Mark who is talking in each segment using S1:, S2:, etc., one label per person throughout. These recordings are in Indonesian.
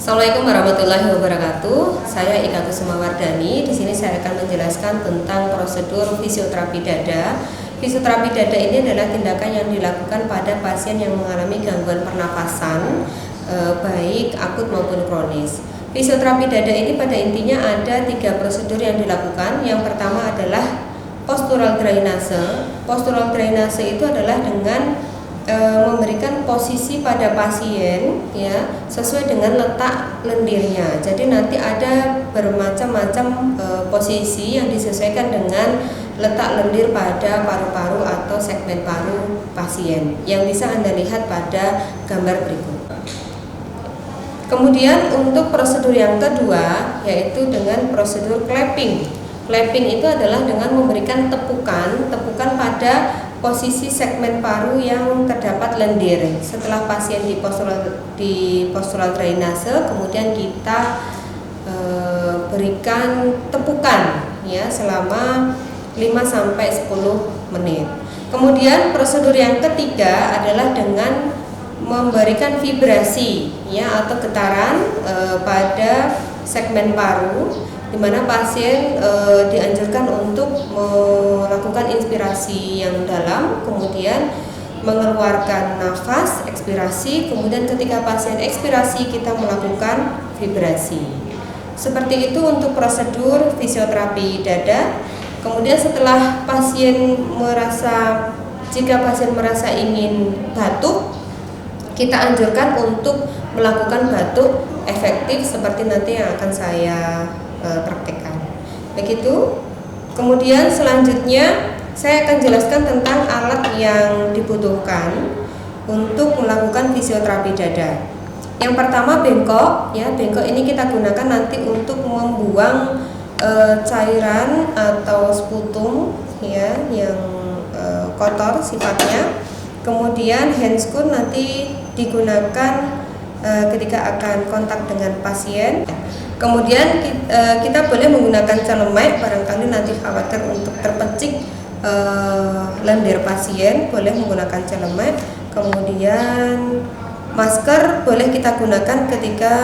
S1: Assalamualaikum warahmatullahi wabarakatuh. Saya Ika Kusumawardani. Di sini saya akan menjelaskan tentang prosedur fisioterapi dada. Fisioterapi dada ini adalah tindakan yang dilakukan pada pasien yang mengalami gangguan pernafasan, baik akut maupun kronis. Fisioterapi dada ini pada intinya ada 3 prosedur yang dilakukan. Yang pertama adalah postural drainase. Postural drainase itu adalah dengan memberikan posisi pada pasien ya sesuai dengan letak lendirnya. Jadi nanti ada bermacam-macam posisi yang disesuaikan dengan letak lendir pada paru-paru atau segmen paru pasien yang bisa Anda lihat pada gambar berikut. Kemudian untuk prosedur yang kedua yaitu dengan prosedur clapping. Clapping itu adalah dengan memberikan tepukan pada posisi segmen paru yang terdapat lendir. Setelah pasien di postural drainase, kemudian kita berikan tepukan ya selama 5-10 menit. Kemudian prosedur yang ketiga adalah dengan memberikan vibrasi ya atau getaran pada segmen paru, di mana pasien dianjurkan untuk melakukan inspirasi yang dalam, kemudian mengeluarkan nafas, ekspirasi, kemudian ketika pasien ekspirasi kita melakukan vibrasi. Seperti itu untuk prosedur fisioterapi dada. Kemudian setelah jika pasien merasa ingin batuk, kita anjurkan untuk melakukan batuk efektif seperti nanti yang akan saya praktekkan. Begitu. Kemudian selanjutnya saya akan jelaskan tentang alat yang dibutuhkan untuk melakukan fisioterapi dada. Yang pertama bengkok, ya bengkok ini kita gunakan nanti untuk membuang cairan atau sputum ya yang kotor sifatnya. Kemudian handscoon nanti digunakan ketika akan kontak dengan pasien. Kemudian kita boleh menggunakan celemek, barangkali nanti khawatir untuk terpecik lendir pasien, boleh menggunakan celemek. Kemudian masker boleh kita gunakan ketika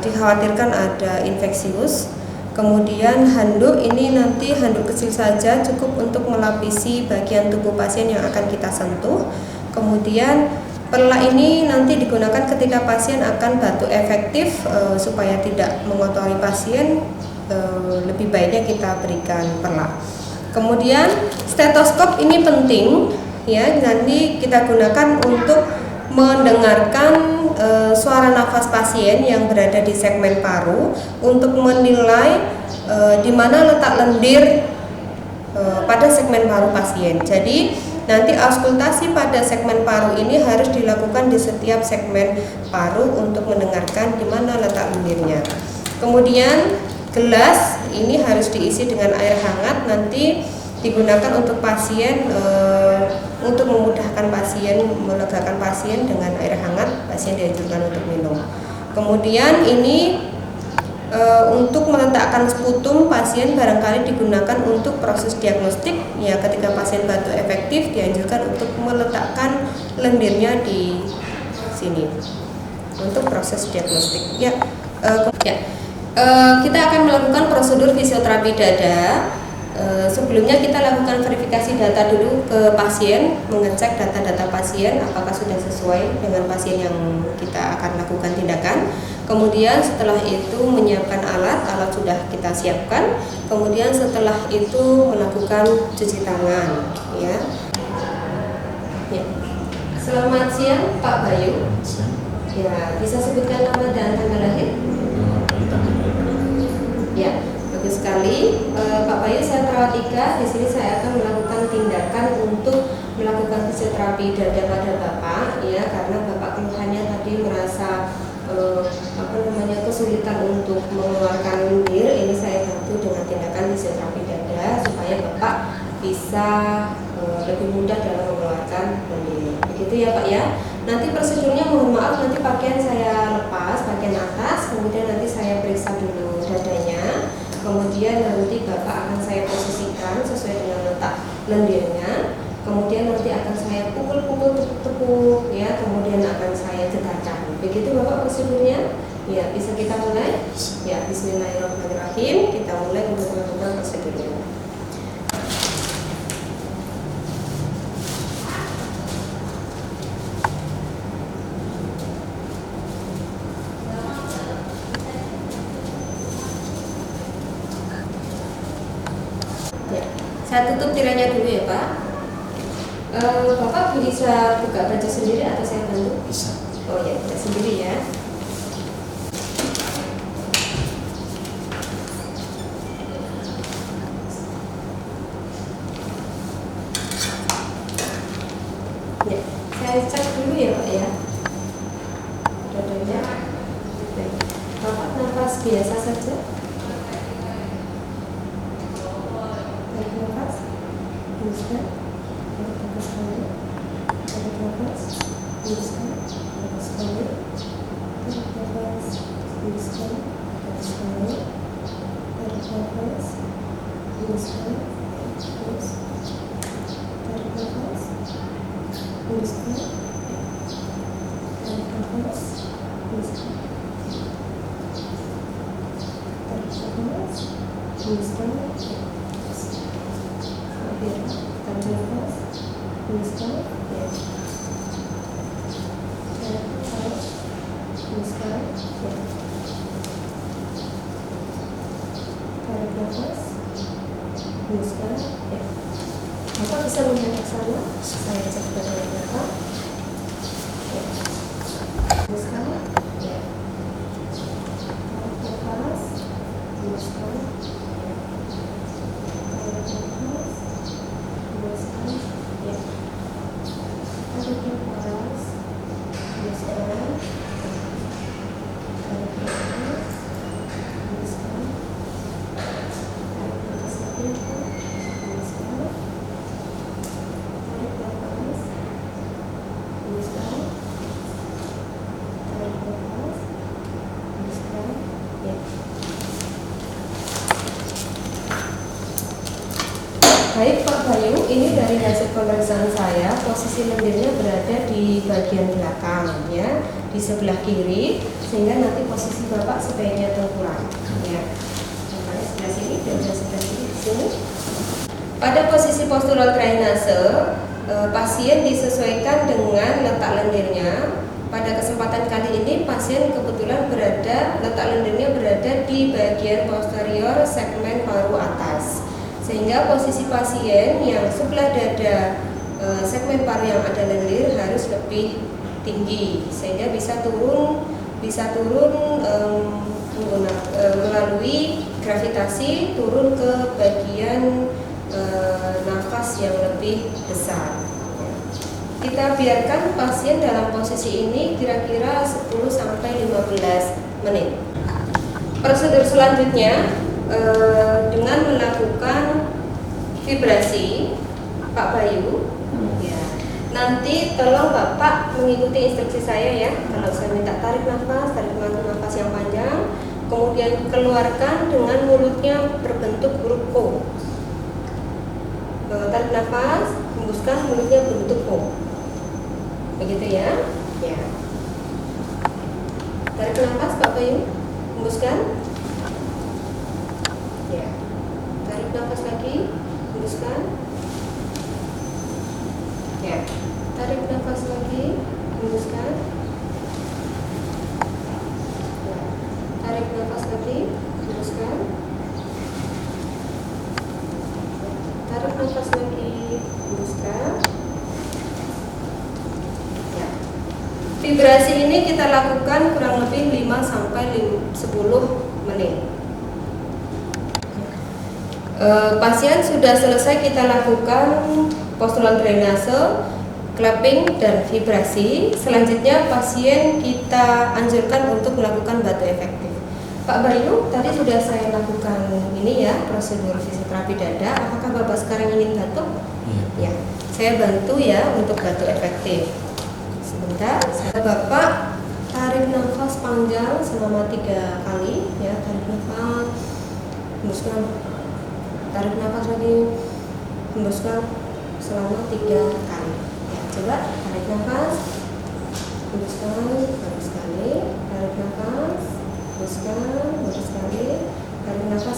S1: dikhawatirkan ada infeksius. Kemudian handuk ini nanti handuk kecil saja, cukup untuk melapisi bagian tubuh pasien yang akan kita sentuh. Kemudian perlak ini nanti digunakan ketika pasien akan batuk efektif, supaya tidak mengotori pasien, lebih baiknya kita berikan perlak. Kemudian stetoskop ini penting ya, nanti kita gunakan untuk mendengarkan suara nafas pasien yang berada di segmen paru untuk menilai di mana letak lendir pada segmen paru pasien. Jadi nanti auskultasi pada segmen paru ini harus dilakukan di setiap segmen paru untuk mendengarkan di mana letak lendirnya. Kemudian gelas ini harus diisi dengan air hangat, nanti digunakan untuk pasien, untuk memudahkan pasien, melegakan pasien dengan air hangat, pasien dianjurkan untuk minum. Kemudian ini untuk meletakkan sputum pasien barangkali digunakan untuk proses diagnostik ya, ketika pasien batuk efektif dianjurkan untuk meletakkan lendirnya di sini untuk proses diagnostik ya. Kita akan melakukan prosedur fisioterapi dada. Sebelumnya kita lakukan verifikasi data dulu ke pasien, mengecek data-data pasien apakah sudah sesuai dengan pasien yang kita akan lakukan tindakan. Kemudian setelah itu menyiapkan alat sudah kita siapkan. Kemudian setelah itu melakukan cuci tangan ya. Selamat siang Pak Bayu. Ya, bisa sebutkan nama dan tanggal lahir? Ya, bagus sekali. Pak Bayu, saya perawat Ika. Di sini saya akan melakukan tindakan untuk melakukan fisioterapi dada pada Bapak ya, karena Bapak keluhannya tadi merasa kesulitan untuk mengeluarkan lendir. Ini saya bantu dengan tindakan fisioterapi dada supaya Bapak bisa lebih mudah dalam mengeluarkan lendir. Begitu ya Pak ya. Nanti prosedurnya mohon maaf, nanti pakaian saya lepas, bagian atas, kemudian nanti saya periksa dulu dadanya. Kemudian nanti Bapak akan saya posisikan sesuai dengan letak lendirnya. Kemudian nanti akan saya pukul-pukul tepuk-tepuk ya, kemudian akan saya getarkan. Begitu Bapak prosedurnya. Ya, bisa kita mulai? Ya, bismillahirrahmanirrahim. Kita mulai untuk melakukan prosedurnya. Ya, saya tutup tiranya dulu ya Pak. Bapak bisa buka baca sendiri atau saya bantu?
S2: Bisa.
S1: Oh ya, buka sendiri ya. Ya, saya cek dulu ya Pak ya. Dadanya. Bapak nafas biasa saja. Tarik nafas. Hembuskan. Tarik nafas kembali. Tarik nafas. Hembuskan. Nafas kembali. Tarik nafas. Hembuskan. Nafas kembali. Tarik nafas. Hembuskan. Terus. Tarik nafas. Hembuskan. Tarik nafas. Hembuskan. Tarik nafas. Hembuskan. Oke, tarik nafas. Hembuskan. Ya. Tarik nafas. Hembuskan. Ya. Tarik nafas. Hembuskan. Ya. Bapak bisa melihat ke sana? Saya cek badan Bapak. Ya. Hembuskan. Ya. Tarik nafas. Hembuskan. Ya. Tarik nafas. Hembuskan. Ya. Tarik nafas. Hembuskan. Tarik nafas. Hembuskan. Tarik nafas lagi. Hembuskan. Tarik nafas. Hembuskan. Tarik nafas. Hembuskan. Ya. Baik Pak Bayu, ini dari hasil pemeriksaan saya, posisi lendirnya berada di bagian belakang ya, di sebelah kiri, sehingga nanti posisi Bapak sebaiknya tengkurap ya. Contohnya sebelah sini dan sebelah sini di sini. Pada posisi postural drainase, pasien disesuaikan dengan letak lendirnya. Pada kesempatan kali ini pasien kebetulan letak lendirnya berada di bagian posterior segmen paru atas. Sehingga posisi pasien yang sebelah dada segmen paru yang ada lendir harus lebih tinggi, sehingga bisa turun melalui gravitasi turun ke bagian nafas yang lebih besar. Kita biarkan pasien dalam posisi ini kira-kira 10-15 menit. Prosedur selanjutnya dengan melakukan vibrasi Pak Bayu ya. Nanti tolong Bapak mengikuti instruksi saya ya. Kalau saya minta tarik nafas yang panjang, kemudian keluarkan dengan mulutnya berbentuk huruf O. Tarik nafas, hembuskan, mulutnya berbentuk O. Begitu ya. Ya. Tarik nafas Pak Bayu, hembuskan. Ya. Tarik nafas lagi, hembuskan. Ya. Tarik nafas lagi, hembuskan. Ya. Tarik nafas lagi, hembuskan. Tarik nafas lagi, hembuskan. Ya. Vibrasi ini kita lakukan kurang lebih 5-10 menit. Pasien sudah selesai kita lakukan postural drainase, clapping dan vibrasi. Selanjutnya pasien kita anjurkan untuk melakukan batu efektif. Pak Bayu, tadi sudah saya lakukan ini ya, prosedur fisioterapi dada. Apakah Bapak sekarang ingin batuk?
S2: Iya.
S1: Ya, saya bantu ya untuk batu efektif. Sebentar, Bapak tarik nafas panjang selama 3 kali ya, tarik nafas, hembuskan. Tarik nafas lagi, hembuskan selama 3 kali. Ya, coba tarik nafas, hembuskan, tarik sekali, tarik nafas,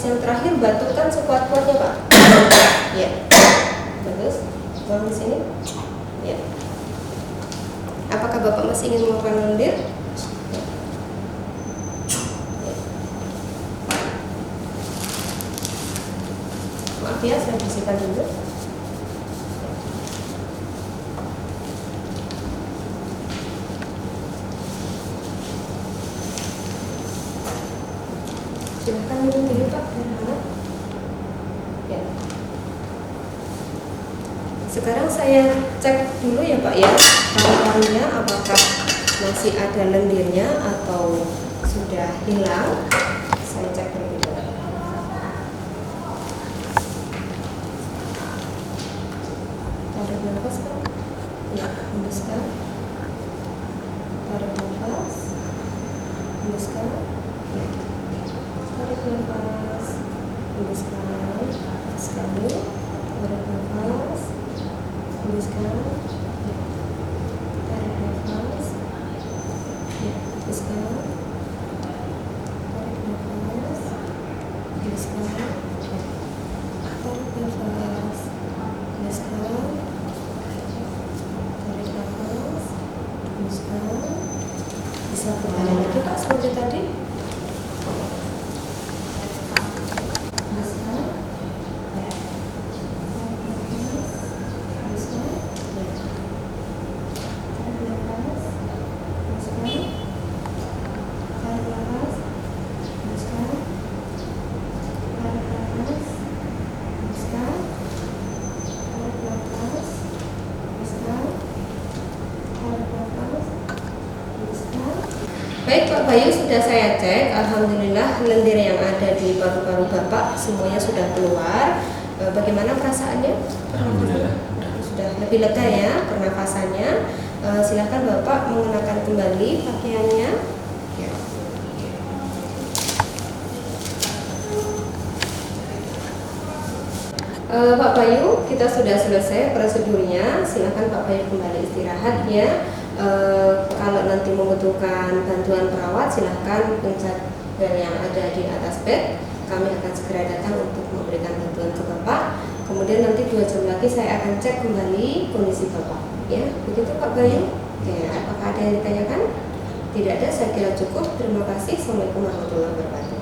S1: yang terakhir batuk kan sekuat-kuatnya Pak. Ya, bagus. Buang di sini. Ya. Apakah Bapak masih ingin melakukan lendir? Ya. Ya. Maaf ya, saya bersihkan dulu. Silahkan minum dulu Pak. Ya. Sekarang saya cek dulu ya Pak ya, paru-parunya apakah masih ada lendirnya atau sudah hilang. Saya cek terlebih dahulu. Tarik nafas Pak. Ya, hembuskan. Tarik nafas. Hembuskan. Ya. Tarik nafas. Hembuskan. Sekali. Tarik nafas. Hembuskan. Tarik nafas. Ya, hembuskan. Tarik nafas. Hembuskan. Tarik nafas. Hembuskan. Tarik nafas. Hembuskan. Bisa kembali lagi Pak seperti tadi. Baik Pak Bayu, sudah saya cek, alhamdulillah lendir yang ada di paru-paru Bapak semuanya sudah keluar. Bagaimana perasaannya?
S2: Alhamdulillah
S1: Sudah lebih lega ya pernafasannya. Silakan Bapak mengenakan kembali pakaiannya. Ya. Pak Bayu, kita sudah selesai prosedurnya. Silakan Pak Bayu kembali istirahat ya. Kalau nanti membutuhkan bantuan perawat, silahkan pencet bel yang ada di atas bed. Kami akan segera datang untuk memberikan bantuan ke Bapak. Kemudian nanti 2 jam lagi saya akan cek kembali kondisi Bapak. Ya, begitu Pak Bayu. Ya, apakah ada yang ditanyakan? Tidak ada, saya kira cukup. Terima kasih. Assalamualaikum warahmatullahi wabarakatuh.